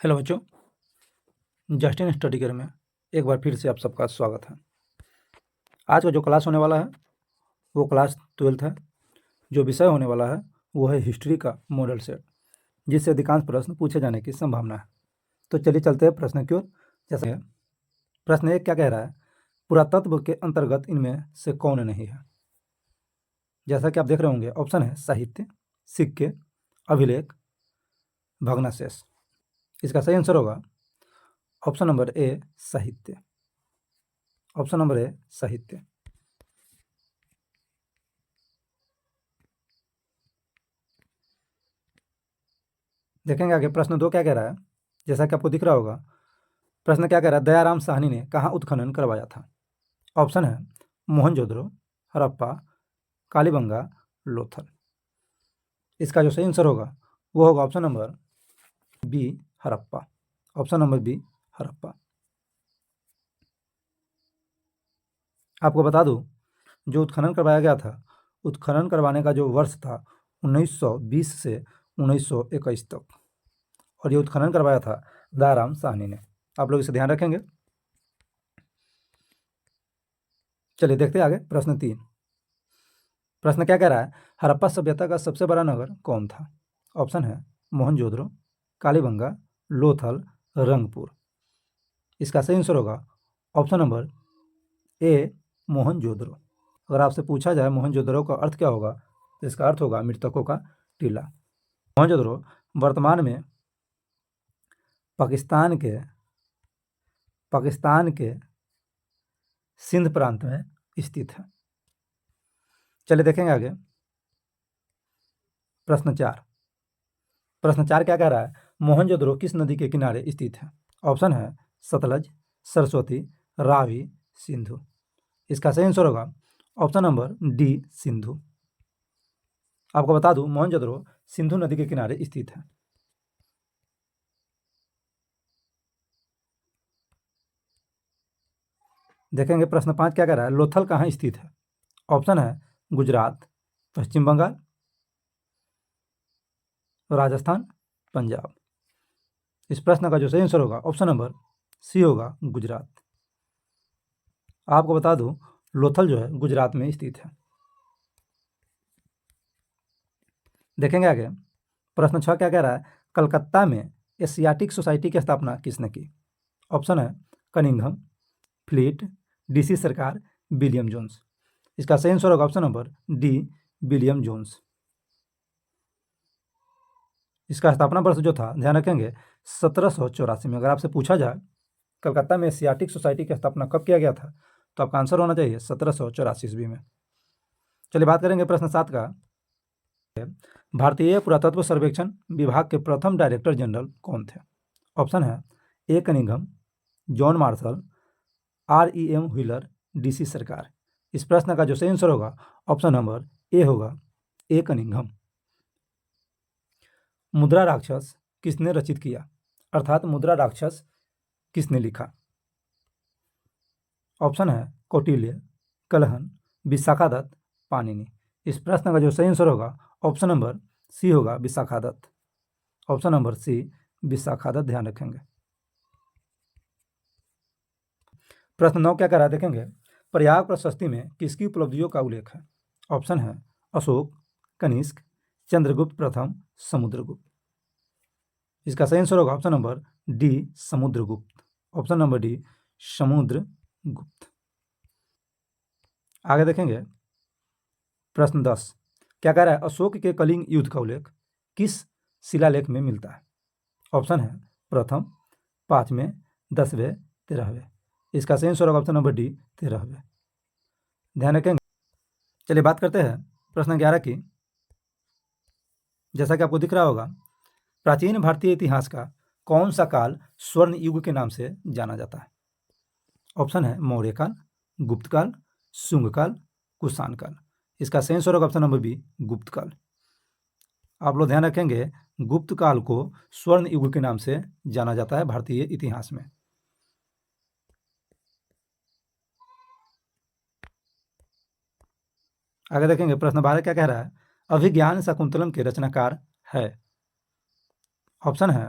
Hello बच्चों, Justin study care में एक बार फिर से आप सबका स्वागत है। आज का जो क्लास होने वाला है वो क्लास 12th है। जो विषय होने वाला है वो है हिस्ट्री का मॉडल सेट, जिससे अधिकांश प्रश्न पूछे जाने की संभावना है। तो चलिए चलते हैं प्रश्न की ओर। जैसे प्रश्न एक क्या कह रहा है, पुरातत्व के अंतर्गत इनमें से कौन नहीं है। जैसा कि आप देख रहे होंगे, ऑप्शन है साहित्य, सिक्के, अभिलेख, भग्नावशेष। इसका सही आंसर होगा ऑप्शन नंबर ए, साहित्य। ऑप्शन नंबर ए, साहित्य। देखेंगे आगे प्रश्न 2 क्या कह रहा है। जैसा कि आपको दिख रहा होगा, प्रश्न क्या कह रहा है, दयाराम साहनी ने कहाँ उत्खनन करवाया था। ऑप्शन है मोहनजोदड़ो, हड़प्पा, कालीबंगा, लोथल। इसका जो सही आंसर होगा वो होगा option number B, Harappa. Option number B, Harappa. आपको बता दूं, जो उत्खनन करवाया गया था, उत्खनन करवाने का जो वर्ष था 1920 से 1921 तक, और ये उत्खनन करवाया था दयाराम साहनी ने। आप लोग इसे ध्यान रखेंगे। चलिए देखते हैं आगे प्रश्न 3। प्रश्न क्या कह रहा है, हड़प्पा सभ्यता का सबसे बड़ा नगर कौन था। ऑप्शन है मोहनजोदड़ो, कालीबंगा, लोथल, रंगपुर। इसका सही आंसर होगा ऑप्शन नंबर ए, मोहनजोदड़ो। अगर आपसे पूछा जाए मोहनजोदड़ो का अर्थ क्या होगा, तो इसका अर्थ होगा मृतकों का टीला। मोहनजोदड़ो वर्तमान में पाकिस्तान के सिंध प्रांत में स्थित है। चलिए देखेंगे आगे प्रश्न 4। प्रश्न 4 क्या कह रहा है, मोहनजोदड़ो किस नदी के किनारे स्थित है। ऑप्शन है सतलज, सरस्वती, रावी, सिंधु। इसका सही आंसर होगा ऑप्शन नंबर डी, सिंधु। आपको बता दूं, मोहनजोदड़ो सिंधु नदी के किनारे स्थित है। देखेंगे प्रश्न 5 क्या कह रहा है, लोथल कहाँ स्थित है। ऑप्शन है गुजरात, पश्चिम बंगाल, राजस्थान, पंजाब। इस प्रश्न का जो सही आंसर होगा ऑप्शन नंबर सी होगा, गुजरात। आपको बता दूं, लोथल जो है गुजरात में स्थित है। देखेंगे आगे प्रश्न 6 क्या कह रहा है, कलकत्ता में एशियाटिक सोसाइटी की स्थापना किसने की। ऑप्शन है Cunningham, Fleet, D C Sircar, William Jones. इसका सही आंसर होगा option number D, William Jones. इसका स्थापना वर्ष जो था, ध्यान रखेंगे, 1784 में। अगर आपसे पूछा जाए कलकत्ता में एशियाटिक सोसाइटी की स्थापना कब किया गया था, तो आपका आंसर होना चाहिए 1784 ईस्वी में। चलिए बात करेंगे प्रश्न 7 का। भारतीय पुरातत्व सर्वेक्षण विभाग के प्रथम डायरेक्टर जनरल कौन थे। ऑप्शन है A, Cunningham, John Marshall, REM Wheeler, DC Sarkar. इस प्रश्न का जो सही आंसर होगा ऑप्शन नंबर ए होगा, ए, कनिंघम। मुद्रा राक्षस किसने रचित किया, अर्थात मुद्रा राक्षस किसने लिखा। ऑप्शन है कौटिल्य, कलहन, विशाखादत्त, पाणिनि। इस प्रश्न का जो सही आंसर होगा ऑप्शन नंबर सी होगा, विशाखादत्त। ऑप्शन नंबर सी, विशाखादत्त। ध्यान रखेंगे। प्रश्न 9 क्या कह रहा है, देखेंगे, प्रयाग प्रशस्ति में किसकी उपलब्धियों का उल्लेख है। ऑप्शन है अशोक, कनिष्क, चंद्रगुप्त प्रथम, समुद्रगुप्त। इसका सही आंसर होगा option number D, Samudragupta. Option number D, Samudragupta. आगे देखेंगे प्रश्न 10 क्या कह रहा है, अशोक के कलिंग युद्ध का उल्लेख किस शिलालेख में मिलता है। ऑप्शन है प्रथम, 5वें, 10वें, 13वें। इसका सही आंसर होगा ऑप्शन नंबर डी, 13वें। ध्यान रखेंगे। चलिए बात करते हैं प्रश्न 11 की। जैसा कि आपको दिख रहा होगा, प्राचीन भारतीय इतिहास का कौन सा काल स्वर्ण युग के नाम से जाना जाता है। ऑप्शन है मौर्य काल, गुप्त काल, शुंग काल, कुषाण काल। इसका सही आंसर होगा ऑप्शन नंबर बी, गुप्त काल। आप लोग ध्यान रखेंगे, गुप्त काल को स्वर्ण युग के नाम से जाना जाता है भारतीय इतिहास में। आगे देखेंगे प्रश्न 12 क्या कह रहा है, अभिज्ञान शाकुंतलम के रचनाकार है। ऑप्शन है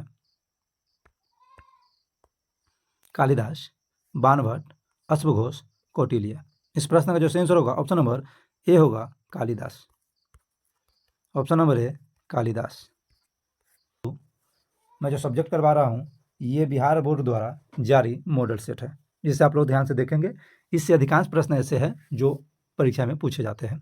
कालिदास, बाणभट्ट, अश्वघोष, कौटिल्य। इस प्रश्न का जो सही आंसर होगा ऑप्शन नंबर ए होगा कालिदास। ऑप्शन नंबर ए कालिदास। मैं जो सब्जेक्ट करवा रहा हूँ ये बिहार बोर्ड द्वारा जारी मॉडल सेट है, जिसे आप लोग ध्यान से देखेंगे। इससे अधिकांश प्रश्न ऐसे हैं जो परीक्षा में पूछे जाते हैं।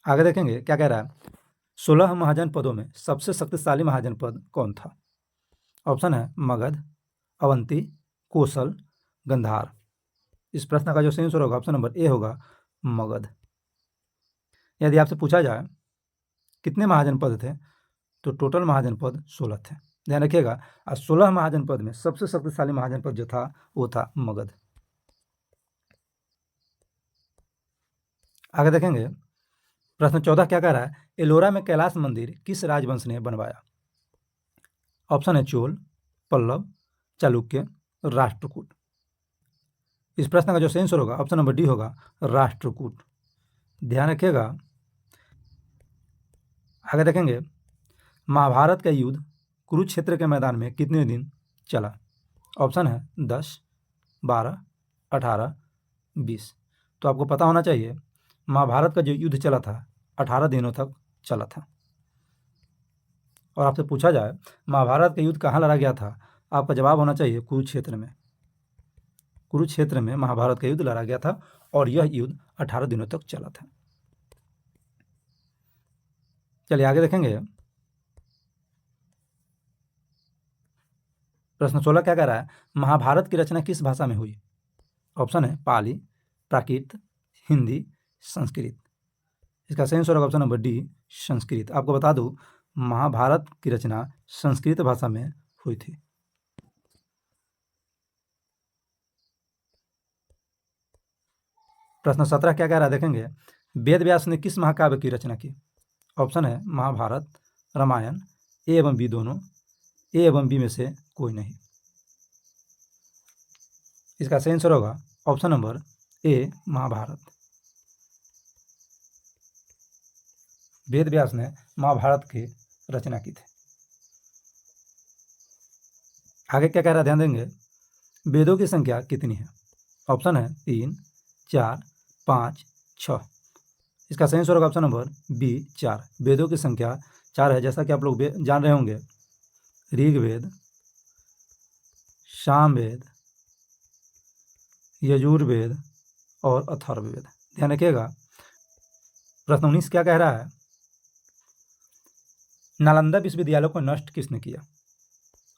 आगे देखेंगे क्या कह रहा है। 16 महाजन पदों में सबसे शक्तिशाली महाजन पद कौन था? ऑप्शन है मगध, अवंती, कोसल, गंधार। इस प्रश्न का जो सही आंसर होगा ऑप्शन नंबर ए होगा मगध। यदि आपसे पूछा जाए कितने महाजन पद थे, तो टोटल महाजन पद 16 थे। ध्यान रखिएगा, 16 महाजन पद में सबसे शक्तिशाली महाजन पद जो था वो था मगध। आगे देखेंगे प्रश्न 14 क्या कह रहा है। एलोरा में कैलाश मंदिर किस राजवंश ने बनवाया? ऑप्शन है चोल, पल्लव, चालुक्य, राष्ट्रकूट। इस प्रश्न का जो सही आंसर होगा ऑप्शन नंबर डी होगा राष्ट्रकूट। ध्यान रखिएगा। आगे देखेंगे महाभारत का युद्ध कुरुक्षेत्र के मैदान में कितने दिन चला? ऑप्शन है 10, 12, 18, 20। तो आपको पता होना चाहिए महाभारत का जो युद्ध चला था 18 दिनों तक चला था। और आपसे पूछा जाए महाभारत का युद्ध कहाँ लड़ा गया था, आपका जवाब होना चाहिए कुरुक्षेत्र में। कुरुक्षेत्र में महाभारत का युद्ध लड़ा गया था और यह युद्ध 18 दिनों तक चला था। चलिए आगे देखेंगे प्रश्न 16 क्या कह रहा है। महाभारत की रचना किस भाषा में हुई? ऑप्शन है पाली, प्राकृत, हिंदी, संस्कृत। इसका सही आंसर होगा ऑप्शन नंबर डी संस्कृत। आपको बता दूं महाभारत की रचना संस्कृत भाषा में हुई थी। प्रश्न 17 क्या कह रहा है देखेंगे। वेद व्यास ने किस महाकाव्य की रचना की? ऑप्शन है महाभारत, रामायण, ए एवं बी दोनों, ए एवं बी में से कोई नहीं। इसका सही आंसर होगा ऑप्शन नंबर ए महाभारत। वेद व्यास ने महाभारत की रचना की थी। आगे क्या कह रहा है ध्यान देंगे। वेदों की संख्या कितनी है? ऑप्शन है 3, 4, 5, 6। इसका सही आंसर होगा ऑप्शन नंबर बी 4। वेदों की संख्या 4 है। जैसा कि आप लोग जान रहे होंगे ऋग्वेद, सामवेद, यजुर्वेद और अथर्ववेद। ध्यान रखिएगा। प्रश्न 19 क्या कह रहा है। नालंदा विश्वविद्यालय को नष्ट किसने किया?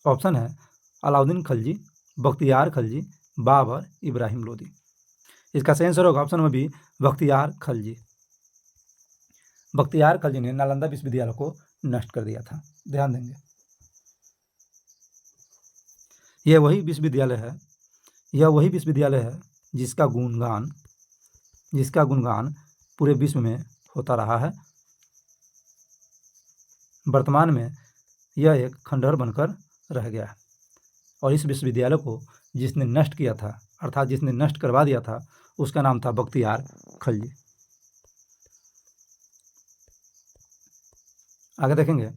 ऑप्शन है अलाउद्दीन खिलजी, बख्तियार खिलजी, बाबर, इब्राहिम लोदी। इसका सही आंसर होगा option number B Bakhtiyar Khilji. Bakhtiyar Khilji ने नालंदा विश्वविद्यालय को नष्ट कर दिया था। ध्यान देंगे यह वही विश्वविद्यालय है जिसका गुणगान पूरे विश्व में होता रहा है। वर्तमान में यह एक खंडहर बनकर रह गया है और इस विश्वविद्यालय को जिसने नष्ट किया था अर्थात जिसने नष्ट करवा दिया था उसका नाम था बख्तियार खिलजी। आगे देखेंगे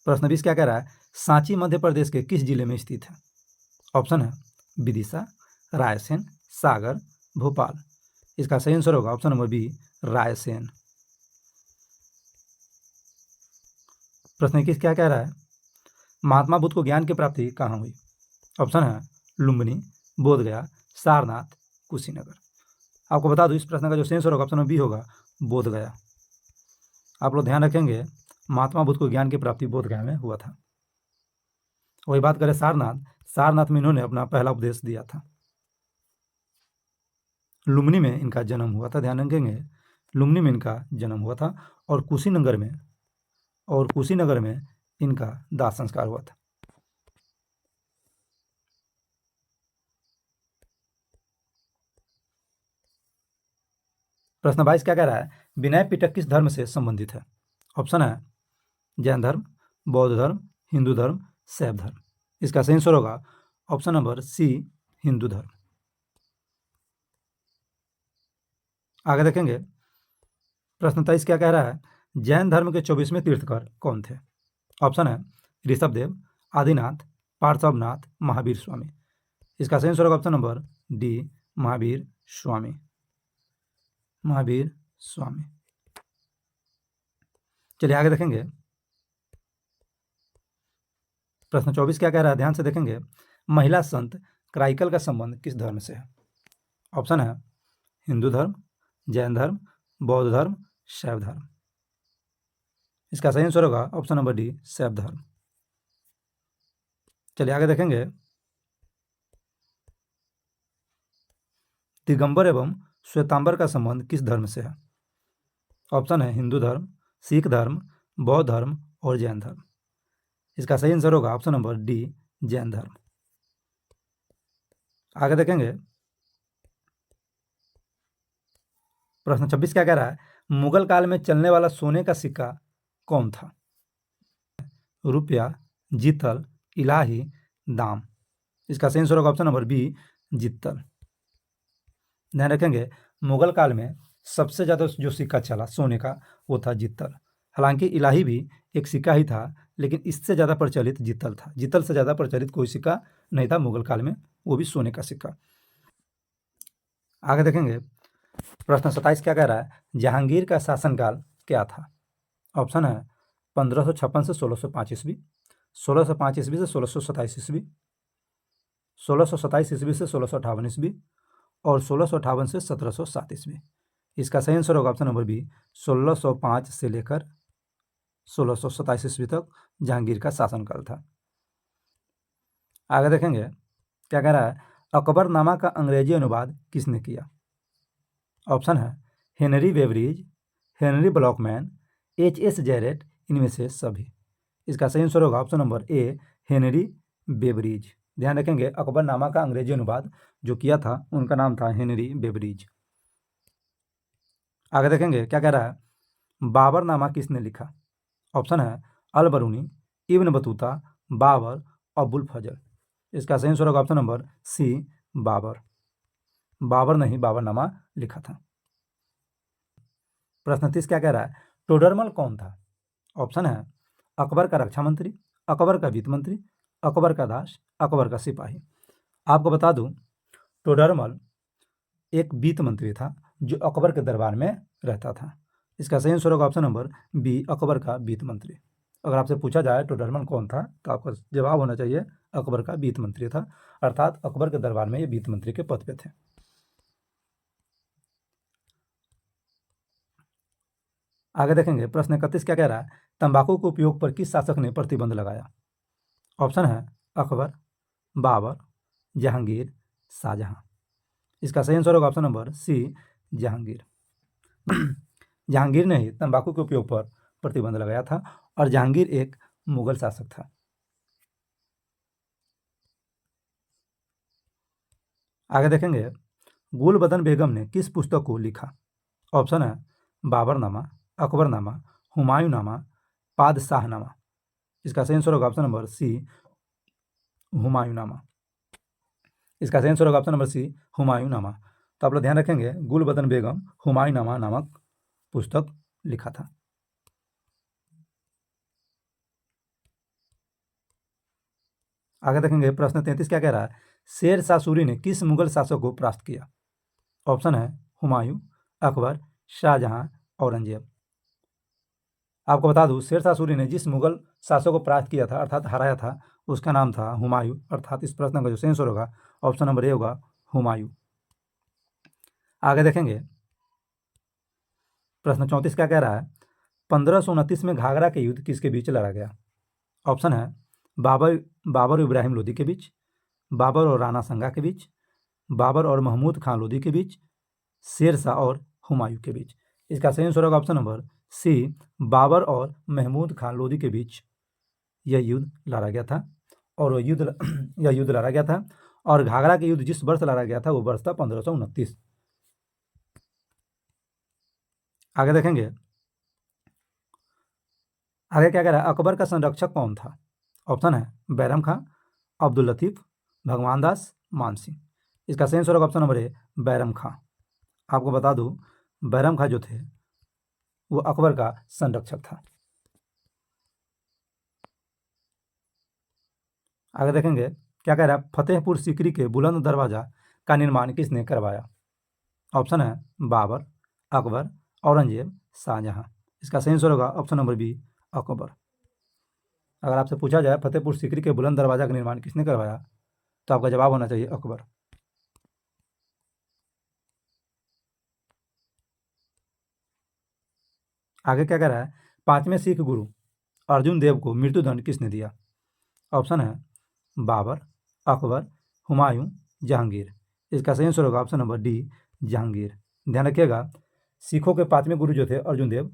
प्रश्न 20 क्या कह रहा है। सांची मध्य प्रदेश के किस जिले में स्थित है? ऑप्शन है विदिशा, रायसेन, सागर, भोपाल। इसका सही आंसर होगा ऑप्शन नंबर बी रायसेन। प्रश्न 21 क्या कह रहा है। महात्मा बुद्ध को ज्ञान की प्राप्ति कहाँ हुई? ऑप्शन है लुम्बिनी, बोधगया, सारनाथ, कुशीनगर। आपको बता दूं इस प्रश्न का जो सही आंसर होगा ऑप्शन नंबर बी होगा बोधगया। आप लोग ध्यान रखेंगे महात्मा बुद्ध को ज्ञान की प्राप्ति बोधगया में हुआ था। वही बात करें सारनाथ में इन्होंने अपना पहला उपदेश दिया था। लुम्बिनी में इनका जन्म हुआ था। ध्यान रखेंगे लुम्बिनी में इनका जन्म हुआ था और कुशीनगर में इनका दाह संस्कार हुआ था। प्रश्न 22 क्या कह रहा है। विनय पिटक किस धर्म से संबंधित है? ऑप्शन है जैन धर्म, बौद्ध धर्म, हिंदू धर्म, शैव धर्म। इसका सही आंसर होगा ऑप्शन नंबर सी हिंदू धर्म। आगे देखेंगे प्रश्न 23 क्या कह रहा है। जैन धर्म के 24वें तीर्थकर कौन थे? ऑप्शन है ऋषभदेव, आदिनाथ, पार्श्वनाथ, महावीर स्वामी। इसका सही आंसर होगा option number D, Mahavir Swami. Mahavir Swami. चलिए आगे देखेंगे। प्रश्न 24 क्या कह रहा है, ध्यान से देखेंगे। महिला संत क्राइकल का संबंध किस धर्म से है? ऑप्शन है हिंदू धर्म, जैन धर्म, बौद्ध धर्म, शैव धर्म। इसका सही आंसर होगा ऑप्शन नंबर डी, शैव धर्म। चलिए आगे देखेंगे। दिगंबर एवं श्वेतांबर का संबंध किस धर्म से है? ऑप्शन है हिंदू धर्म, सिख धर्म, बौद्ध धर्म और जैन धर्म। इसका सही आंसर होगा ऑप्शन नंबर डी, जैन धर्म। आगे देखेंगे। प्रश्न 26 क्या कह रहा है, मुगल काल में चलने वाला सोने का सिक्का कौन था? रुपया, जितल, इलाही, दाम। इसका सही आंसर होगा ऑप्शन नंबर बी, जितल। ध्यान रखेंगे, मुगल काल में सबसे ज़्यादा जो सिक्का चला सोने का वो था जितल। हालांकि इलाही भी एक सिक्का ही था, लेकिन इससे ज़्यादा प्रचलित जितल था। जितल से ज़्यादा प्रचलित कोई सिक्का नहीं था मुगल काल में, वो भी सोने का सिक्का। आगे देखेंगे। प्रश्न 27 क्या कह रहा है, जहांगीर का शासनकाल क्या था? ऑप्शन है 1556 से 1605 ईस्वी, 1605 ईस्वी से 1627 ईस्वी, 1627 ईस्वी से 1658 ईस्वी और 1658 से 1707 ईस्वी। इसका सही आंसर होगा ऑप्शन नंबर बी, 1605 से लेकर 1627 ईस्वी तक जहांगीर का शासनकाल था। आगे देखेंगे क्या कह रहा है, अकबरनामा का अंग्रेजी अनुवाद किसने किया? ऑप्शन है Henry Beveridge, Henry Blochmann, H S. Jarrett, इनमें से सभी। इसका सही आंसर होगा option number A, Henry Beveridge. ध्यान रखेंगे, अकबरनामा का अंग्रेजी अनुवाद जो किया था उनका नाम था हेनरी बेवरीज। आगे देखेंगे क्या कह रहा है, बाबरनामा किसने लिखा? ऑप्शन है Al Biruni, Ibn Battuta, Babur, Abul Fazl. इसका सही आंसर होगा option number C, Babur. Babur ने ही बाबरनामा लिखा था। प्रश्न 30 क्या कह रहा है, टोडरमल कौन था? ऑप्शन है अकबर का रक्षा मंत्री, अकबर का वित्त मंत्री, अकबर का दास, अकबर का सिपाही। आपको बता दूं, टोडरमल एक वित्त मंत्री था जो अकबर के दरबार में रहता था। इसका सही आंसर होगा ऑप्शन नंबर बी, अकबर का वित्त मंत्री। अगर आपसे पूछा जाए टोडरमल कौन था तो आपका जवाब होना चाहिए अकबर का वित्त मंत्री था, अर्थात अकबर के दरबार में ये वित्त मंत्री के पद पे थे। आगे देखेंगे। प्रश्न 31 क्या कह रहा है, तंबाकू के उपयोग पर किस शासक ने प्रतिबंध लगाया? ऑप्शन है अकबर, बाबर, जहांगीर, शाहजहां। इसका सही आंसर होगा option number C, Jahangir. Jahangir ने ही तंबाकू के उपयोग पर प्रतिबंध लगाया था और जहांगीर एक मुगल शासक था। आगे देखेंगे, गुलबदन बेगम ने किस पुस्तक को लिखा? ऑप्शन है बाबरनामा, अकबरनामा, हुमायूंनामा, पादशाहनामा। इसका सही आंसर होगा ऑप्शन नंबर सी, हुमायूंनामा। इसका सही आंसर होगा ऑप्शन नंबर सी, हुमायूंनामा। तो आप लोग ध्यान रखेंगे, गुलबदन बेगम हुमायूंनामा नामक पुस्तक लिखा था। आगे देखेंगे। प्रश्न 33 क्या कह रहा है, शेर शाह सूरी ने किस मुगल शासक को परास्त किया? ऑप्शन है हुमायूं, अकबर, शाहजहां, औरंगजेब। आपको बता दूं, शेर शाह सूरी ने जिस मुगल शासक को परास्त किया था अर्थात हराया था उसका नाम था हुमायूं, अर्थात इस प्रश्न का जो सही आंसर होगा ऑप्शन नंबर ए होगा, हुमायूं। आगे देखेंगे। प्रश्न 34 क्या कह रहा है, 1529 में घाघरा के युद्ध किसके बीच लड़ा गया? ऑप्शन है बाबर बाबर इब्राहिम लोदी के बीच, बाबर और राणा संगा के बीच, बाबर और महमूद खान लोदी के बीच, शेर शाह और हुमायूं के बीच। इसका सही आंसर होगा ऑप्शन नंबर सी, बाबर और महमूद खान लोदी के बीच यह युद्ध लड़ा गया था। और यह युद्ध लड़ा गया था और घाघरा के युद्ध जिस वर्ष लड़ा गया था वो वर्ष था 1529। आगे देखेंगे। आगे क्या कह रहा है, अकबर का संरक्षक कौन था? ऑप्शन है बैरम खां, अब्दुल लतीफ, भगवान दास, मान सिंह। इसका सही आंसर होगा ऑप्शन नंबर ए, बैरम खां। आपको बता दूं, बैरम खां जो थे वो अकबर का संरक्षक था। आगे देखेंगे क्या कह रहा है, फतेहपुर सीकरी के बुलंद दरवाजा का निर्माण किसने करवाया? ऑप्शन है बाबर, अकबर, औरंगजेब, शाहजहां। इसका सही आंसर होगा ऑप्शन नंबर बी, अकबर। अगर आपसे पूछा जाए फतेहपुर सीकरी के बुलंद दरवाजा का निर्माण किसने करवाया, तो आपका जवाब होना चाहिए अकबर। आगे क्या कह रहा है, पांचवें सिख गुरु अर्जुन देव को मृत्युदंड किसने दिया? ऑप्शन है बाबर, अकबर, हुमायूं, जहांगीर। इसका सही आंसर होगा ऑप्शन नंबर डी, जहांगीर। ध्यान रखिएगा, सिखों के पांचवें गुरु जो थे अर्जुन देव,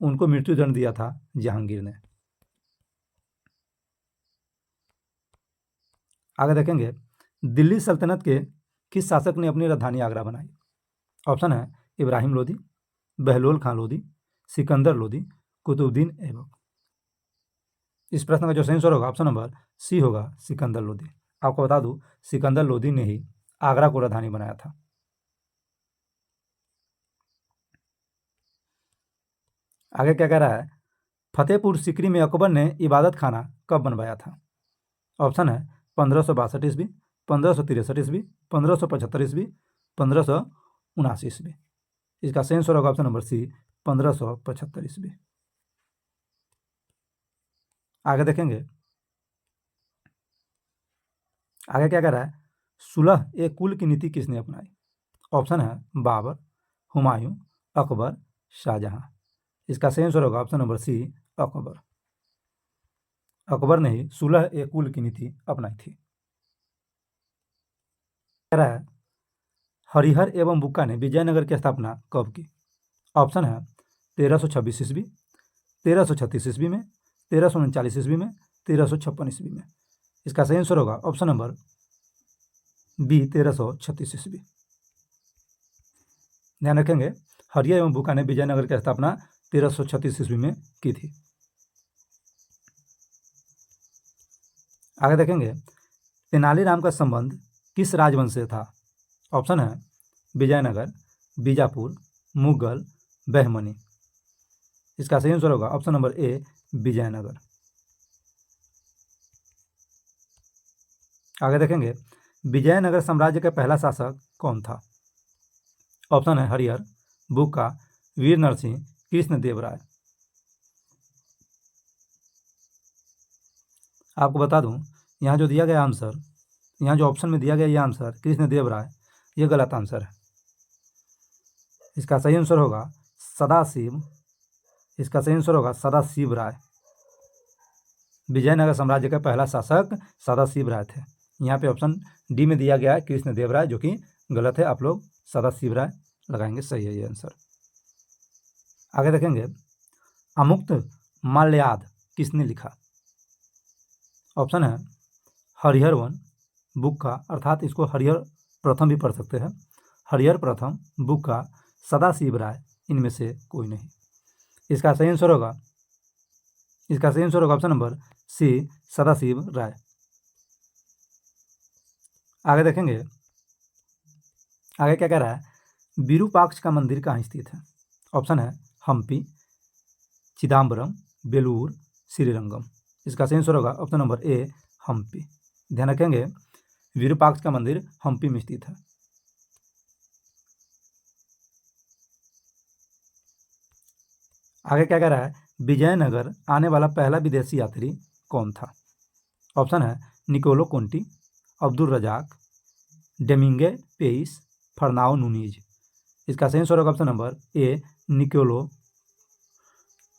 उनको मृत्युदंड दिया था जहांगीर ने। आगे देखेंगे, दिल्ली सल्तनत के किस शासक ने अपनी राजधानी आगरा बनाई? ऑप्शन है इब्राहिम लोदी, बहलोल खां लोदी, सिकंदर लोदी, कुतुबुद्दीन ऐबक। इस प्रश्न का जो सही आंसर होगा ऑप्शन नंबर सी होगा, सिकंदर लोदी। आपको बता दूं, सिकंदर लोदी ने ही आगरा को राजधानी बनाया था। आगे क्या कह रहा है, फतेहपुर सीकरी में अकबर ने इबादत खाना कब बनवाया था? ऑप्शन है 1562 ईस्वी, 1563 ईस्वी, 1575 ईस्वी, 1579 ईस्वी। इसका सही आंसर होगा ऑप्शन नंबर सी, 1575 ईस्वी। आगे देखेंगे, आगे क्या कह रहा है, सुलह ए कुल की नीति किसने अपनाई? ऑप्शन है बाबर, हुमायूं, अकबर, शाहजहां। इसका सही आंसर होगा option number C, Akbar. Akbar ने ही सुलह ए कुल की नीति अपनाई थी। कह रहा है, हरिहर एवं बुक्का ने विजयनगर की स्थापना कब की? ऑप्शन है 1326 ईस्वी, 1336 ईस्वी में, 1339 ईस्वी में, 1356 ईस्वी में। इसका सही आंसर होगा ऑप्शन नंबर बी, 1336 ईस्वी। ध्यान रखेंगे, हरिहर एवं बुक्का ने विजयनगर की स्थापना 1336 ईस्वी में की थी। आगे देखेंगे, तेनालीराम का संबंध किस राजवंश से था? ऑप्शन है विजयनगर, बीजापुर, मुगल, बहमनी। इसका सही आंसर होगा ऑप्शन नंबर ए, विजयनगर। आगे देखेंगे, विजयनगर साम्राज्य का पहला शासक कौन था? ऑप्शन है हरिहर, बुक्का, वीर नरसिंह, कृष्णदेवराय। आपको बता दूं, यहाँ जो दिया गया आंसर, यहाँ जो ऑप्शन में दिया गया ये आंसर कृष्णदेवराय, ये गलत आंसर है। इसका सही आंसर होगा सदाशिव। इसका सही आंसर होगा सदाशिव राय। विजयनगर साम्राज्य का पहला शासक सदाशिव राय थे। यहाँ पे ऑप्शन डी में दिया गया है कृष्णदेवराय, जो कि गलत है। आप लोग सदाशिव राय लगाएंगे, सही है ये आंसर। आगे देखेंगे, अमुक्त माल्याद किसने लिखा? ऑप्शन है हरिहर वन, बुक्का, अर्थात इसको हरिहर प्रथम भी पढ़ सकते हैं, हरिहर प्रथम, बुक्का, सदाशिव राय, इनमें से कोई नहीं। इसका सही आंसर होगा ऑप्शन नंबर सी, सदाशिव राय। आगे देखेंगे, आगे क्या कह रहा है, विरूपाक्ष का मंदिर कहाँ स्थित है? ऑप्शन है हम्पी, चिदम्बरम, बेलूर, श्रीरंगम। इसका सही आंसर होगा ऑप्शन नंबर ए, हम्पी। ध्यान रखेंगे, विरूपाक्ष का मंदिर हम्पी में स्थित है। आगे क्या कह रहा है, विजयनगर आने वाला पहला विदेशी यात्री कौन था? ऑप्शन है Niccolo Conti, Abdul Razzaq, Domingo Paes, Fernao Nuniz. इसका सही आंसर होगा ऑप्शन नंबर ए, निकोलो।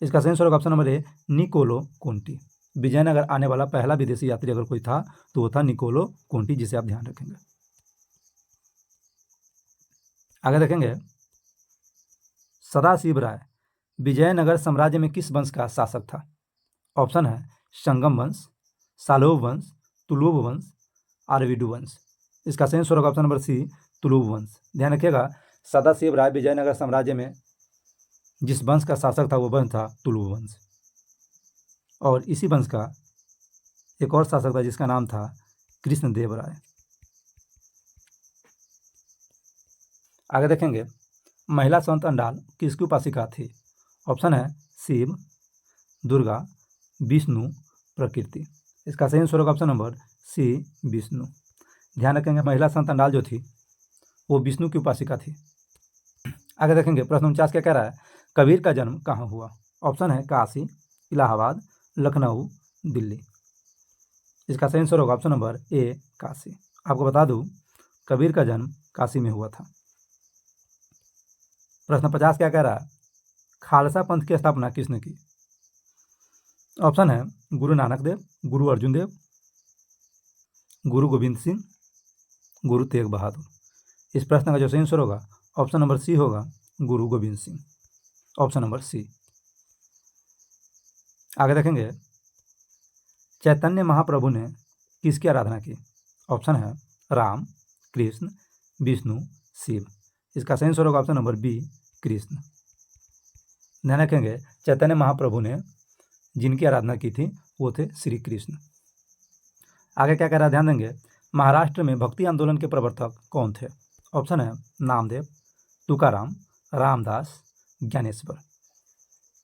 इसका सही आंसर होगा option number A, Niccolo Conti. Vijayanagar आने वाला पहला विदेशी यात्री अगर कोई था तो वो था निकोलो कोंटी, जिसे आप ध्यान रखेंगे। आगे देखेंगे, सदाशिव राय विजयनगर साम्राज्य में किस वंश का शासक था? ऑप्शन है संगम वंश, सालोव वंश, तुलुव वंश, आरविडु वंश। इसका सही आंसर होगा ऑप्शन नंबर सी, तुलुव वंश। ध्यान रखिएगा, सदाशिव राय विजयनगर साम्राज्य में जिस वंश का शासक था वो वंश था तुलुव वंश, और इसी वंश का एक और शासक था जिसका नाम था कृष्णदेव राय। आगे देखेंगे, महिला संत अंडाल किसकी उपासिका थी? ऑप्शन है शिव, दुर्गा, विष्णु, प्रकृति। इसका सही आंसर होगा ऑप्शन नंबर सी विष्णु। ध्यान रखेंगे महिला संत अंडाल जो थी वो विष्णु की उपासिका थी। आगे देखेंगे प्रश्न 49 क्या कह रहा है, कबीर का जन्म कहाँ हुआ? ऑप्शन है काशी, इलाहाबाद, लखनऊ, दिल्ली। इसका सही आंसर होगा ऑप्शन नंबर ए काशी। आपको बता दूं कबीर का जन्म काशी में हुआ था। प्रश्न 50 क्या कह रहा है, खालसा पंथ की स्थापना किसने की? ऑप्शन है गुरु नानक देव, गुरु अर्जुन देव, गुरु गोविंद सिंह, गुरु तेग बहादुर। इस प्रश्न का जो सही आंसर होगा ऑप्शन नंबर सी होगा Guru Gobind Singh. Option number C. आगे देखेंगे चैतन्य महाप्रभु ने किसकी आराधना की? ऑप्शन है राम, कृष्ण, विष्णु, शिव। इसका सही आंसर होगा ऑप्शन नंबर बी कृष्ण। ध्यान रखेंगे चैतन्य महाप्रभु ने जिनकी आराधना की थी वो थे श्री कृष्ण। आगे क्या कह रहा है ध्यान देंगे, महाराष्ट्र में भक्ति आंदोलन के प्रवर्तक कौन थे? ऑप्शन है नामदेव, तुकाराम, रामदास, ज्ञानेश्वर।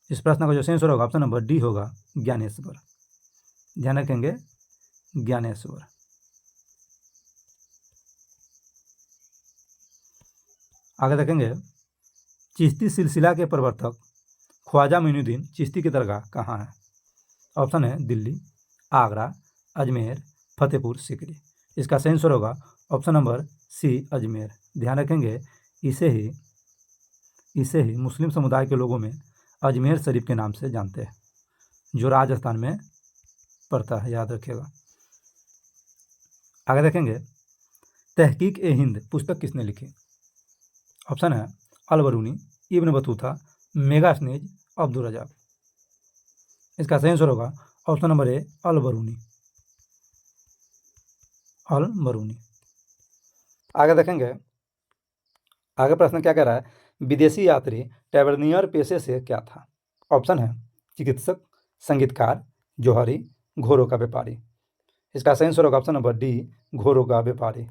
इस प्रश्न का जो सही आंसर होगा ऑप्शन नंबर डी होगा ज्ञानेश्वर। ध्यान रखेंगे ज्ञानेश्वर। आगे देखेंगे चिश्ती सिलसिला के प्रवर्तक ख्वाजा मोइनुद्दीन चिश्ती की दरगाह कहाँ है? ऑप्शन है दिल्ली, आगरा, अजमेर, फतेहपुर सीकरी। इसका सही आंसर होगा ऑप्शन नंबर सी अजमेर। ध्यान रखेंगे इसे ही मुस्लिम समुदाय के लोगों में अजमेर शरीफ के नाम से जानते हैं, जो राजस्थान में पड़ता है, याद रखिएगा। आगे देखेंगे तहकीक ए हिंद पुस्तक किसने लिखी? ऑप्शन है अल-बरूनी, इब्न बतूता, मेगास्नेज, अब्दुल रजाक। इसका सही आंसर होगा ऑप्शन नंबर ए अल-बरूनी। आगे देखेंगे आगे प्रश्न क्या कह रहा है, विदेशी यात्री टैवर्नियर पेशे से क्या था? ऑप्शन है चिकित्सक, संगीतकार, जौहरी, घोड़ों का व्यापारी। इसका सही आंसर होगा ऑप्शन नंबर डी घोड़ों का व्यापारी।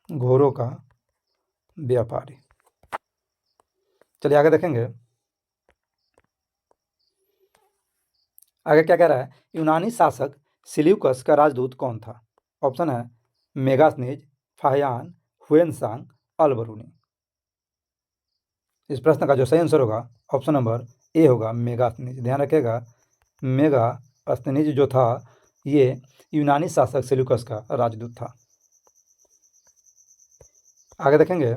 घोड़ों का व्यापारी। चलिए आगे देखेंगे आगे क्या कह रहा है, यूनानी शासक सिल्यूकस का राजदूत कौन था? ऑप्शन है मेगास्नेज, फाहियान, हुएनसांग, अल-बरूनी। इस प्रश्न का जो सही आंसर होगा ऑप्शन नंबर ए होगा मेगास्नेज। ध्यान रखिएगा मेगास्नेज जो था ये यूनानी शासक सेल्यूकस का राजदूत था। आगे देखेंगे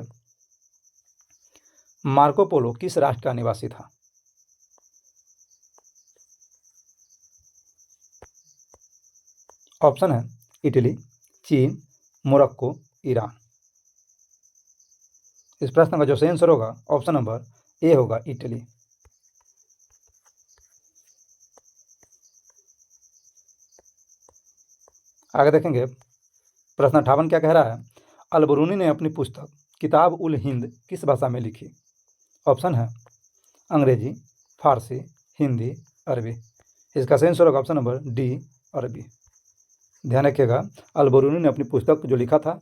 मार्को पोलो किस राष्ट्र का निवासी था? ऑप्शन है इटली, चीन, मोरक्को, ईरान। इस प्रश्न का जो सही आंसर होगा ऑप्शन नंबर ए होगा इटली। आगे देखेंगे प्रश्न 58 क्या कह रहा है, अल-बरूनी ने अपनी पुस्तक किताब उल हिंद किस भाषा में लिखी? ऑप्शन है अंग्रेजी, फारसी, हिंदी, अरबी। इसका सही आंसर होगा ऑप्शन नंबर डी अरबी। ध्यान रखिएगा अल-बरूनी ने अपनी पुस्तक जो लिखा था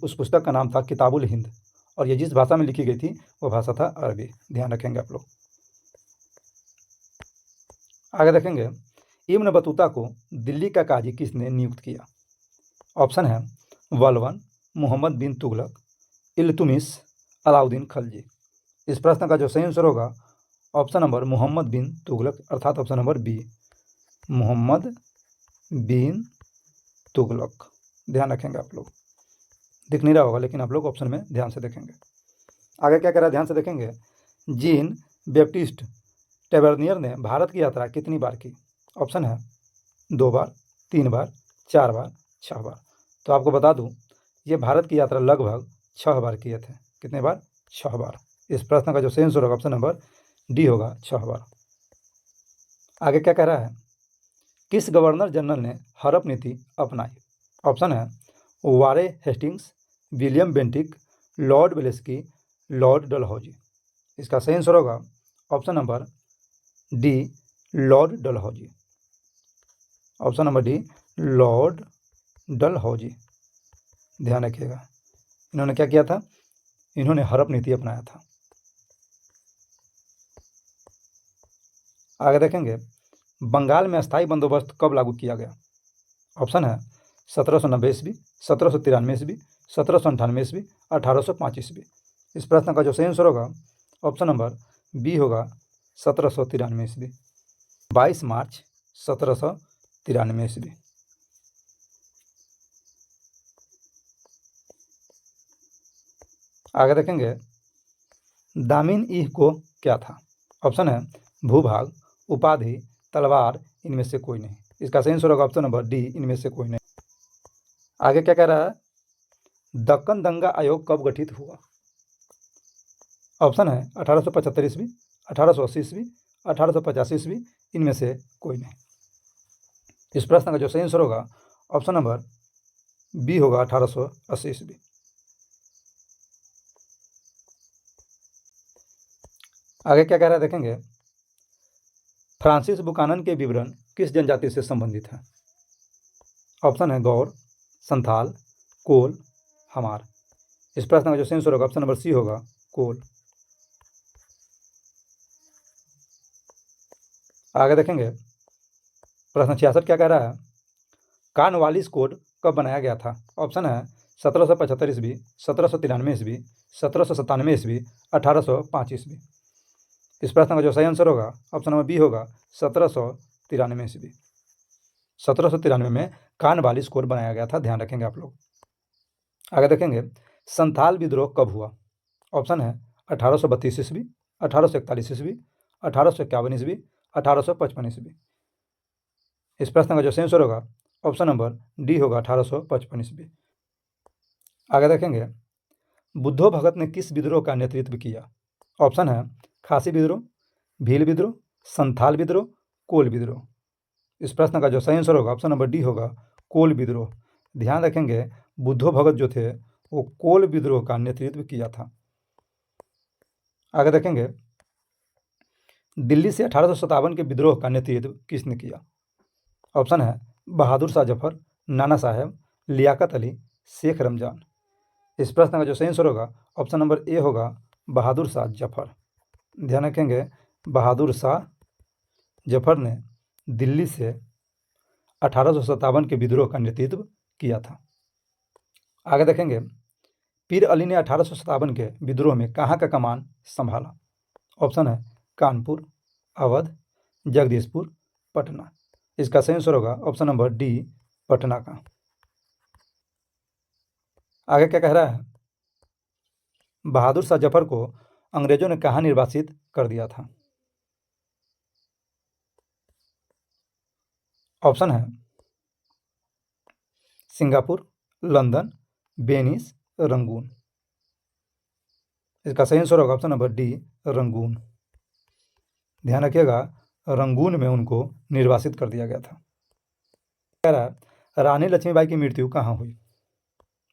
उस पुस्तक का नाम था किताब उल हिंद, और ये जिस भाषा में लिखी गई थी वो भाषा था अरबी। ध्यान रखेंगे आप लोग। आगे देखेंगे इब्न बतूता को दिल्ली का काजी किसने नियुक्त किया? ऑप्शन है बलबन, मोहम्मद बिन तुगलक, इल्तुमिश, अलाउद्दीन खलजी। इस प्रश्न का जो सही आंसर होगा ऑप्शन नंबर मोहम्मद बिन तुगलक, अर्थात ऑप्शन नंबर बी मोहम्मद बिन तुगलक। ध्यान रखेंगे आप लोग, दिख नहीं रहा होगा लेकिन आप लोग ऑप्शन में ध्यान से देखेंगे। आगे क्या कह रहा है ध्यान से देखेंगे, जीन बैप्टिस्ट टैवर्नियर ने भारत की यात्रा कितनी बार की? ऑप्शन है 2 बार, 3 बार, 4 बार, 6 बार। तो आपको बता दूं ये भारत की यात्रा लगभग 6 बार किए थे। कितने बार? 6 बार। इस प्रश्न का जो सही आंसर होगा ऑप्शन नंबर डी होगा 6 बार। आगे क्या कह रहा है, किस गवर्नर जनरल ने हड़प नीति अपनाई? ऑप्शन है वारे Hastings, William Bentinck, Lord Wellesley, Lord Dalhousie. इसका सही आंसर होगा option number D Lord Dalhousie. Option number D Lord Dalhousie. ध्यान रखिएगा इन्होंने क्या किया था, इन्होंने हड़प नीति अपनाया था। आगे देखेंगे बंगाल में अस्थायी बंदोबस्त कब लागू किया गया? ऑप्शन है 1790 ईस्वी, 1793 ईस्वी, 1798 ईस्वी, 1805 ईस्वी। इस प्रश्न का जो सही आंसर होगा ऑप्शन नंबर बी होगा 1793 ईस्वी। 22 मार्च 1793 ईस्वी। आगे देखेंगे दामिन ईह को क्या था। ऑप्शन है भूभाग, उपाधि, तलवार, इनमें से कोई नहीं। इसका सही आंसर होगा ऑप्शन नंबर डी, इनमें से कोई नहीं। आगे क्या कह रहा है, दक्कन दंगा आयोग कब गठित हुआ। ऑप्शन है 1875 ईस्वी, 1880 ईस्वी, 1885 ईस्वी, इनमें से कोई नहीं। इस प्रश्न का जो सही आंसर होगा ऑप्शन नंबर बी होगा 1880 ईस्वी। आगे क्या कह रहा है देखेंगे, फ्रांसिस बुकानन के विवरण किस जनजाति से संबंधित है। ऑप्शन है गौर, संथाल, कोल, हमार। इस प्रश्न का जो सही आंसर होगा ऑप्शन नंबर सी होगा कोल। आगे देखेंगे प्रश्न 66 क्या कह रहा है, कॉर्नवालिस कोड कब बनाया गया था। ऑप्शन है 1775 ईस्वी, 1793 ईस्वी, 1797 ईस्वी, 1805 ईस्वी। इस प्रश्न का जो सही आंसर होगा ऑप्शन नंबर बी होगा 1793 ईस्वी। 1793 में कॉर्नवालिस कोड बनाया गया था, ध्यान रखेंगे आप लोग। आगे देखेंगे संथाल विद्रोह कब हुआ। ऑप्शन है 1832 ईस्वी, 1841 ईस्वी, 1851 ईस्वी, 1855 ईस्वी। इस प्रश्न का जो सही आंसर होगा ऑप्शन नंबर डी होगा 1855 ईस्वी। आगे देखेंगे बुद्धो भगत ने किस विद्रोह का नेतृत्व किया। ऑप्शन है खासी विद्रोह, भील विद्रोह, संथाल विद्रोह, कोल विद्रोह। इस प्रश्न का जो सही आंसर होगा ऑप्शन नंबर डी होगा कोल विद्रोह। ध्यान रखेंगे बुद्धो भगत जो थे वो कोल विद्रोह का नेतृत्व किया था। आगे देखेंगे दिल्ली से 1857 के विद्रोह का नेतृत्व किसने किया। ऑप्शन है बहादुर शाह जफर, नाना साहेब, लियाकत अली, शेख रमजान। इस प्रश्न का जो सही आंसर होगा ऑप्शन नंबर ए होगा बहादुर शाह जफर। ध्यान रखेंगे बहादुर शाह जफर ने दिल्ली से 1857 के विद्रोह का नेतृत्व किया था। आगे देखेंगे पीर अली ने 1857 के विद्रोह में कहाँ का कमान संभाला। ऑप्शन है कानपुर, अवध, जगदीशपुर, पटना। इसका सही आंसर होगा ऑप्शन नंबर डी पटना का। आगे क्या कह रहा है, बहादुर शाह जफर को अंग्रेजों ने कहाँ निर्वासित कर दिया था। ऑप्शन है सिंगापुर, लंदन, वेनिस, रंगून। इसका सही आंसर होगा ऑप्शन नंबर डी रंगून। ध्यान रखिएगा रंगून में उनको निर्वासित कर दिया गया था। कह रहा है रानी लक्ष्मीबाई की मृत्यु कहाँ हुई।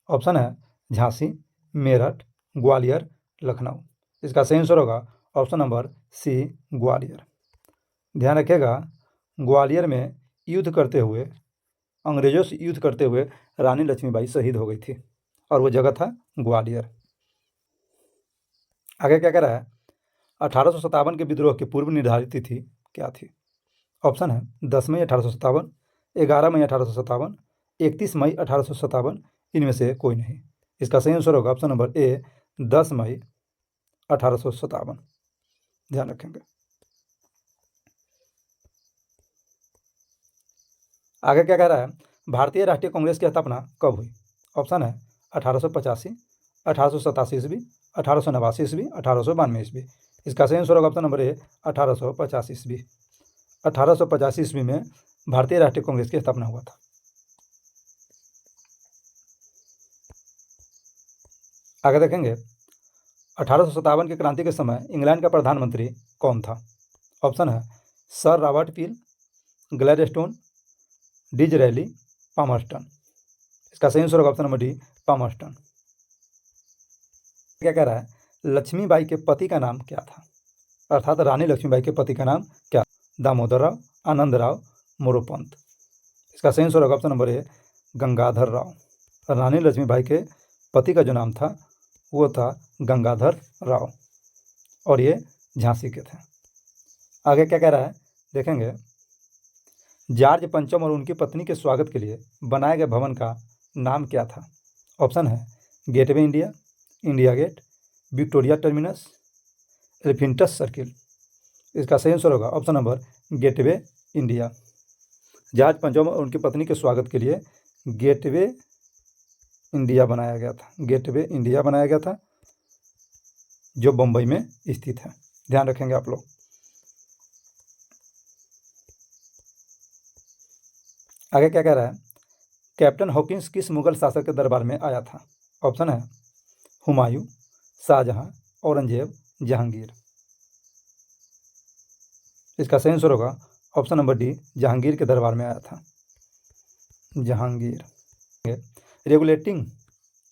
ऑप्शन है झांसी, मेरठ, ग्वालियर, लखनऊ। इसका सही आंसर होगा ऑप्शन नंबर सी ग्वालियर। ध्यान रखिएगा ग्वालियर में युद्ध करते हुए, अंग्रेजों से युद्ध करते हुए रानी लक्ष्मीबाई शहीद हो गई थी और वो जगह था ग्वालियर। आगे क्या कह रहा है, 1857 के विद्रोह की पूर्व निर्धारित तिथि क्या थी। ऑप्शन है 10 मई 1857, 11 मई 1857, 31 मई 1857, इनमें से कोई नहीं। इसका सही आंसर होगा ऑप्शन नंबर ए 10 मई 1857। ध्यान रखेंगे। आगे क्या कह रहा है, भारतीय राष्ट्रीय कांग्रेस की स्थापना कब हुई। ऑप्शन है 1885, 1887 ईस्वी, 1889 ईस्वी, 1892 ईस्वी। इसका सही आंसर होगा ऑप्शन नंबर ए 1885 ईस्वी। 1885 ईस्वी में भारतीय राष्ट्रीय कांग्रेस की स्थापना हुआ था। आगे देखेंगे 1857 की क्रांति के समय इंग्लैंड का प्रधानमंत्री कौन था। ऑप्शन है सर रॉबर्ट पील, ग्लैडस्टोन, डिजरेली, पामर्स्टन। इसका सही आंसर होगा ऑप्शन नंबर डी पामर्स्टन। क्या कह रहा है, लक्ष्मीबाई के पति का नाम क्या था, अर्थात रानी लक्ष्मीबाई के पति का नाम क्या। दामोदर राव, आनंद राव, मोरोपंत। इसका सही आंसर होगा option number A Gangadhar Rao. Rani Lakshmibai के पति का जो नाम था वो था गंगाधर राव और ये झांसी के थे। आगे क्या कह रहा है देखेंगे, जॉर्ज पंचम और उनकी पत्नी के स्वागत के लिए बनाए गए भवन का नाम क्या था? ऑप्शन है gateway India, India gate, Victoria terminus, Elphinstone circle. इसका सही आंसर होगा option number gateway India. George पंचम और उनकी पत्नी के स्वागत के लिए गेटवे इंडिया बनाया गया था। गेटवे इंडिया बनाया गया था जो बम्बई में स्थित है, ध्यान रखेंगे आप लोग। आगे क्या कह रहा है? कैप्टन हॉकिंस किस मुगल शासक के दरबार में आया था? ऑप्शन है हुमायूं, शाहजहां, औरंगजेब, जहांगीर। इसका सही आंसर होगा ऑप्शन नंबर डी, जहांगीर के दरबार में आया था। जहांगीर। रेगुलेटिंग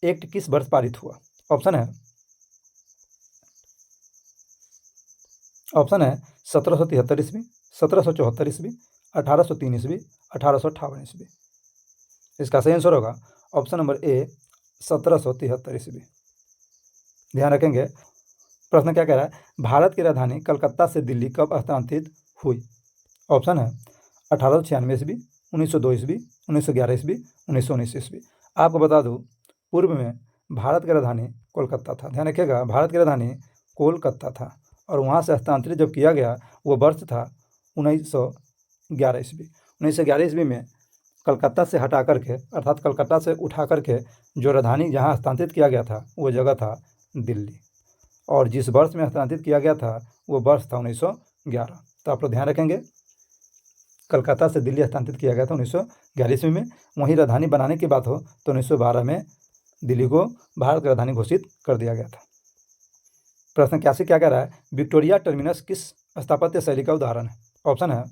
एक्ट किस वर्ष पारित हुआ? ऑप्शन है 1773 ईस्वी, 1774 ईस्वी, 1803 ईस्वी, 1858 ईस्वी। इसका सही आंसर होगा ऑप्शन नंबर ए, 1773 ईस्वी। ध्यान रखेंगे। प्रश्न क्या कह रहा है? भारत की राजधानी कलकत्ता से दिल्ली कब हस्तांतरित हुई? ऑप्शन है 1896 ईस्वी, 1902 ईस्वी, 1911 ईस्वी, 1919 ईस्वी। आपको बता दूं, पूर्व में भारत की राजधानी कोलकाता था। ध्यान रखिएगा, भारत की राजधानी कोलकाता था और वहाँ से हस्तांतरित जब किया गया वो वर्ष था 1911 ईस्वी। 1911 ईस्वी में कलकत्ता से हटा करके, अर्थात कलकत्ता से उठा करके जो राजधानी जहाँ हस्तांतरित किया गया था वो जगह था दिल्ली, और जिस वर्ष में हस्तांतरित किया गया था वो वर्ष था 1911। तो आप लोग ध्यान रखेंगे, कलकत्ता से दिल्ली हस्तांतरित किया गया था 1911 ईस्वी में। वहीं राजधानी बनाने की बात हो तो 1912 में दिल्ली को भारत की राजधानी घोषित कर दिया गया था। प्रश्न 81 क्या कह रहा है? विक्टोरिया टर्मिनस किस स्थापत्य शैली का उदाहरण है? ऑप्शन है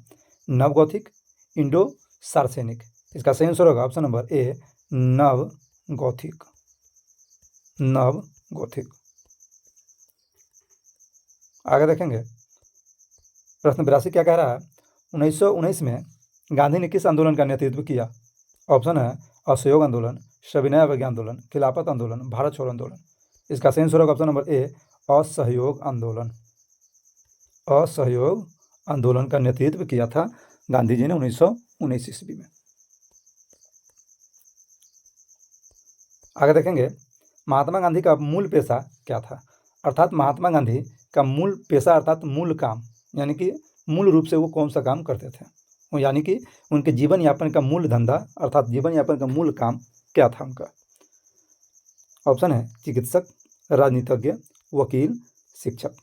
नव गौथिक, इंडो सार्सेनिक। इसका सही आंसर होगा ऑप्शन नंबर ए, नव गौथिक। नव गौथिक। आगे देखेंगे, प्रश्न 82 क्या कह रहा है? 1919 में गांधी ने किस आंदोलन का नेतृत्व किया? ऑप्शन है असहयोग आंदोलन, सविनय अवज्ञा आंदोलन, खिलाफत आंदोलन, भारत छोड़ो आंदोलन। इसका सही आंसर होगा ऑप्शन नंबर ए, असहयोग आंदोलन। असहयोग आंदोलन का नेतृत्व किया था गांधी जी ने 1919 ईस्वी में। आगे देखेंगे, महात्मा गांधी का मूल पेशा क्या था? अर्थात महात्मा गांधी का मूल पेशा अर्थात मूल काम, यानी कि मूल रूप से वो कौन सा काम करते थे, वो यानी कि उनके जीवन यापन का मूल धंधा अर्थात जीवन यापन का मूल काम क्या था उनका? ऑप्शन है चिकित्सक, राजनीतिज्ञ, वकील, शिक्षक।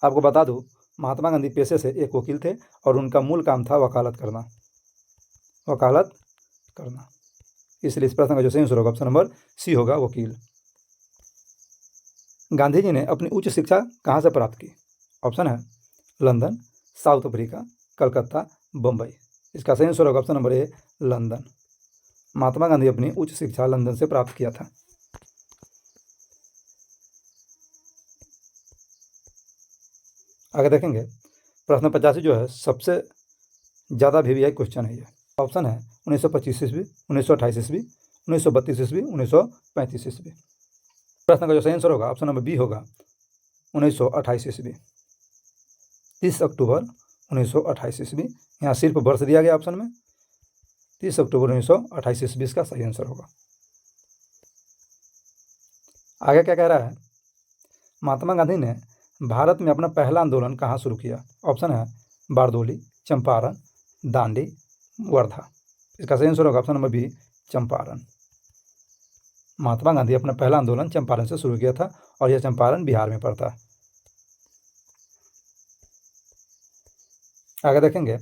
आपको बता दूं, महात्मा गांधी पेशे से एक वकील थे और उनका मूल काम था वकालत करना। वकालत करना। इसलिए इस प्रश्न का जो सही आंसर होगा ऑप्शन नंबर सी होगा, वकील। गांधी जी ने अपनी उच्च शिक्षा कहाँ से प्राप्त की? ऑप्शन है London, south Africa, Calcutta, Bombay. इसका सही आंसर होगा ऑप्शन नंबर ए, लंदन। महात्मा गांधी अपनी उच्च शिक्षा लंदन से प्राप्त किया था। आगे देखेंगे, प्रश्न 85 जो है सबसे ज़्यादा वीवीआई क्वेश्चन है ये। ऑप्शन है 1925 ईस्वी, 1928 ईस्वी, 1932 ईस्वी, 1935 ईस्वी। प्रश्न का जो सही आंसर होगा ऑप्शन नंबर बी होगा 1928 ईस्वी। 30 अक्टूबर 1928 ईस्वी। यहाँ सिर्फ वर्ष दिया गया ऑप्शन में, 30 अक्टूबर 1928 ईस्वी इसका सही आंसर होगा। आगे क्या कह रहा है? महात्मा गांधी ने भारत में अपना पहला आंदोलन कहाँ शुरू किया? ऑप्शन है बारदोली, चंपारण, दांडी, वर्धा। इसका सही आंसर होगा option number B, Champaran. Mahatma Gandhi अपना पहला आंदोलन चंपारण से शुरू किया था और यह चंपारण बिहार में पड़ता है। आगे देखेंगे,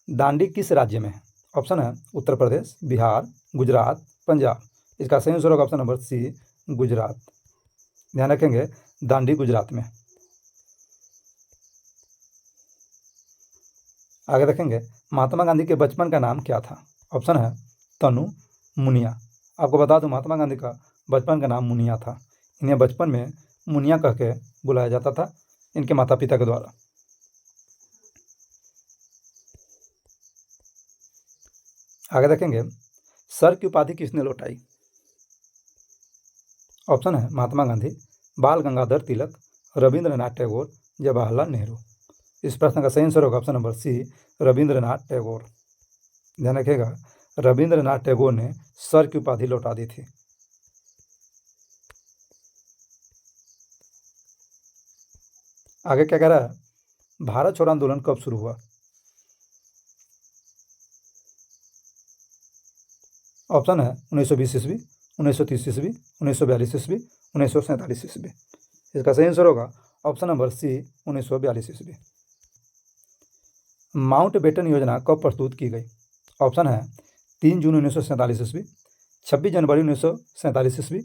दांडी किस राज्य में है? ऑप्शन है उत्तर प्रदेश, बिहार, गुजरात, पंजाब। इसका सही आंसर होगा ऑप्शन नंबर सी, गुजरात। ध्यान रखेंगे, दांडी गुजरात में। आगे देखेंगे, महात्मा गांधी के बचपन का नाम क्या था? ऑप्शन है तनु, मुनिया। आपको बता दूं, महात्मा गांधी का बचपन का नाम मुनिया था। इन्हें बचपन में मुनिया कह के बुलाया जाता था इनके माता पिता के द्वारा। आगे देखेंगे, सर की उपाधि किसने लौटाई? ऑप्शन है महात्मा गांधी, बाल गंगाधर तिलक, रविंद्रनाथ टैगोर, जवाहरलाल नेहरू। इस प्रश्न का सही आंसर होगा option number C, Rabindranath Tagore. ध्यान रखिएगा, रविंद्रनाथ टैगोर ने सर की उपाधि लौटा दी थी। आगे क्या कह रहा है, भारत छोड़ो आंदोलन कब शुरू हुआ? ऑप्शन है 1920 ईस्वी, 1930 ईस्वी, 1942 ईस्वी, 1947 ईस्वी। इसका सही आंसर होगा ऑप्शन नंबर सी, 1942 ईस्वी। माउंट बेटन योजना कब प्रस्तुत की गई? ऑप्शन है 3 जून 1947 ईस्वी, 26 जनवरी 1947 ईस्वी,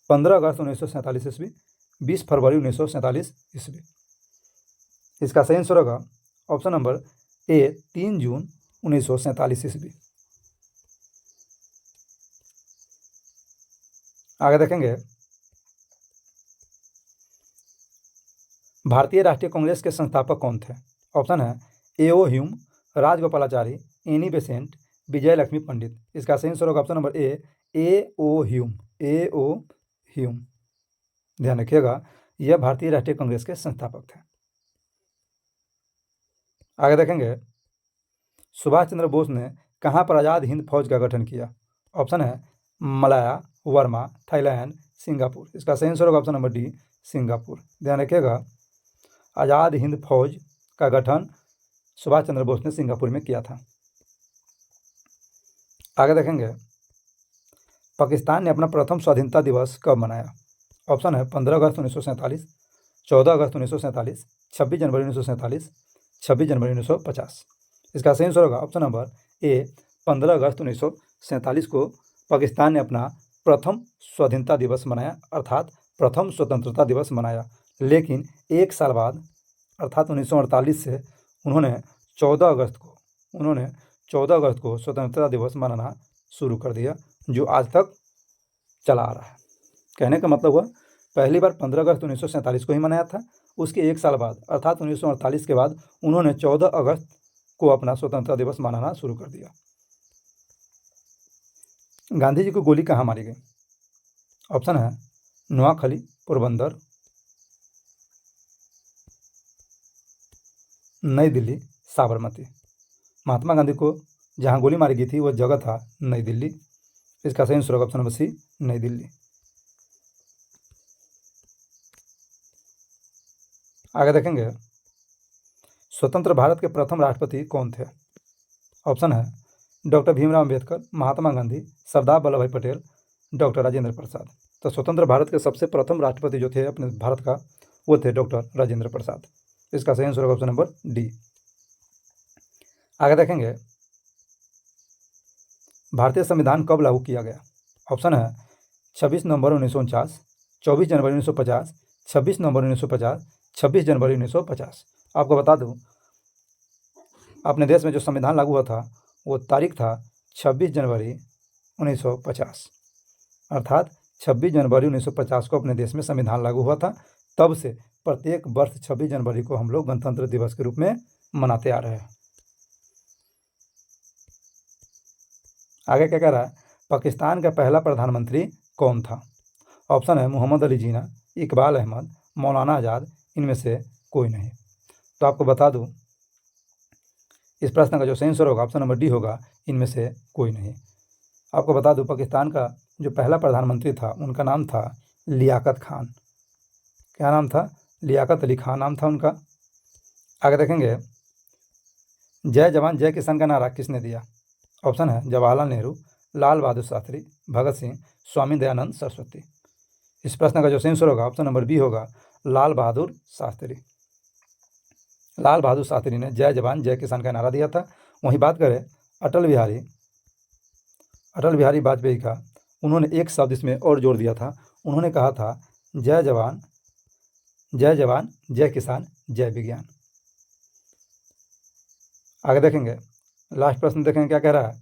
15 अगस्त 1947 ईस्वी, 20 फरवरी 1947 ईस्वी। इसका सही आंसर होगा ऑप्शन नंबर ए, 3 जून 1947 ईस्वी। आगे देखेंगे, भारतीय राष्ट्रीय कांग्रेस के संस्थापक कौन थे? ऑप्शन है A O. Hume, Rajagopalachari, Annie Besant, Vijaya Lakshmi Pandit. इसका सही आंसर होगा option number A O. Hume, A O. Hume. ध्यान रखिएगा, यह भारतीय राष्ट्रीय कांग्रेस के संस्थापक थे। आगे देखेंगे, सुभाष चंद्र बोस ने कहाँ पर आज़ाद हिंद फौज का गठन किया? ऑप्शन है मलाया, वर्मा, थाईलैंड, सिंगापुर। इसका सही आंसर होगा ऑप्शन नंबर डी, सिंगापुर। ध्यान रखिएगा, आज़ाद हिंद फौज का गठन सुभाष चंद्र बोस ने सिंगापुर में किया था। आगे देखेंगे, पाकिस्तान ने अपना प्रथम स्वाधीनता दिवस कब मनाया? ऑप्शन है 15 अगस्त 1947, 14 अगस्त 1947, 26 जनवरी 1947, 26 जनवरी 1950। इसका सही आंसर होगा ऑप्शन नंबर ए, 15 अगस्त 1947 को पाकिस्तान ने अपना प्रथम स्वाधीनता दिवस मनाया, अर्थात प्रथम स्वतंत्रता दिवस मनाया। लेकिन एक साल बाद अर्थात 1948 से उन्होंने 14 अगस्त को स्वतंत्रता दिवस मनाना शुरू कर दिया, जो आज तक चला आ रहा है। कहने का मतलब हुआ, पहली बार 15 अगस्त 1947 को ही मनाया था, उसके एक साल बाद अर्थात 1948 के बाद उन्होंने 14 अगस्त को अपना स्वतंत्रता दिवस मनाना शुरू कर दिया। गांधी जी को गोली कहाँ मारी गई? ऑप्शन है नोआखली, पोरबंदर, नई दिल्ली, साबरमती। महात्मा गांधी को जहां गोली मारी गई थी वह जगह था नई दिल्ली। इसका सही आंसर होगा ऑप्शन नंबर सी, नई दिल्ली। आगे देखेंगे, स्वतंत्र भारत के प्रथम राष्ट्रपति कौन थे? ऑप्शन है डॉक्टर भीमराव अंबेडकर, महात्मा गांधी, सरदार वल्लभ भाई पटेल, डॉक्टर राजेंद्र प्रसाद। तो स्वतंत्र भारत के सबसे प्रथम राष्ट्रपति जो थे अपने भारत का, वो थे डॉक्टर राजेंद्र प्रसाद। इसका सही आंसर होगा ऑप्शन नंबर डी। आगे देखेंगे, भारतीय संविधान कब लागू किया गया? ऑप्शन है 26 नवंबर 1949, 24 जनवरी 1950, 26 नवंबर 1950, 26 जनवरी 1950। आपको बता दूं, अपने देश में जो संविधान लागू हुआ था वो तारीख था 26 जनवरी 1950, अर्थात 26 जनवरी 1950 को अपने देश में संविधान लागू हुआ था। तब से प्रत्येक वर्ष 26 जनवरी को हम लोग गणतंत्र दिवस के रूप में मनाते आ रहे हैं। आगे क्या कह रहा है, पाकिस्तान का पहला प्रधानमंत्री कौन था? ऑप्शन है मोहम्मद अली जिन्ना, इकबाल अहमद, मौलाना आज़ाद, इनमें से कोई नहीं। तो आपको बता दूं, इस प्रश्न का जो सही आंसर होगा ऑप्शन नंबर डी होगा, इनमें से कोई नहीं। आपको बता दूं, पाकिस्तान का जो पहला प्रधानमंत्री था उनका नाम था लियाकत खान। क्या नाम था? लियाकत अली खान नाम था उनका। आगे देखेंगे, जय जवान जय किसान का नारा किसने दिया? ऑप्शन है जवाहरलाल नेहरू, लाल बहादुर शास्त्री, भगत सिंह, स्वामी दयानंद सरस्वती। इस प्रश्न का जो सही आंसर होगा ऑप्शन नंबर बी होगा, लाल बहादुर शास्त्री। लाल बहादुर शास्त्री ने जय जवान जय किसान का नारा दिया था। वहीं बात करें अटल बिहारी वाजपेयी का, उन्होंने एक शब्द इसमें और जोड़ दिया था। उन्होंने कहा था जय जवान जय किसान जय विज्ञान। आगे देखेंगे, लास्ट प्रश्न देखेंगे क्या कह रहा है,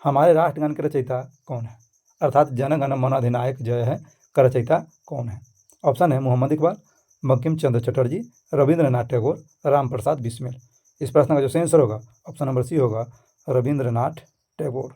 हमारे राष्ट्रगान के रचयिता कौन है? अर्थात जन गण मन अधिनायक जय है का रचयिता कौन है? ऑप्शन है मोहम्मद इकबाल, बंकिम चंद्र चटर्जी, रविंद्रनाथ टैगोर, राम प्रसाद बिस्मिल। इस प्रश्न का जो सही आंसर होगा ऑप्शन नंबर सी होगा, रविंद्रनाथ टैगोर।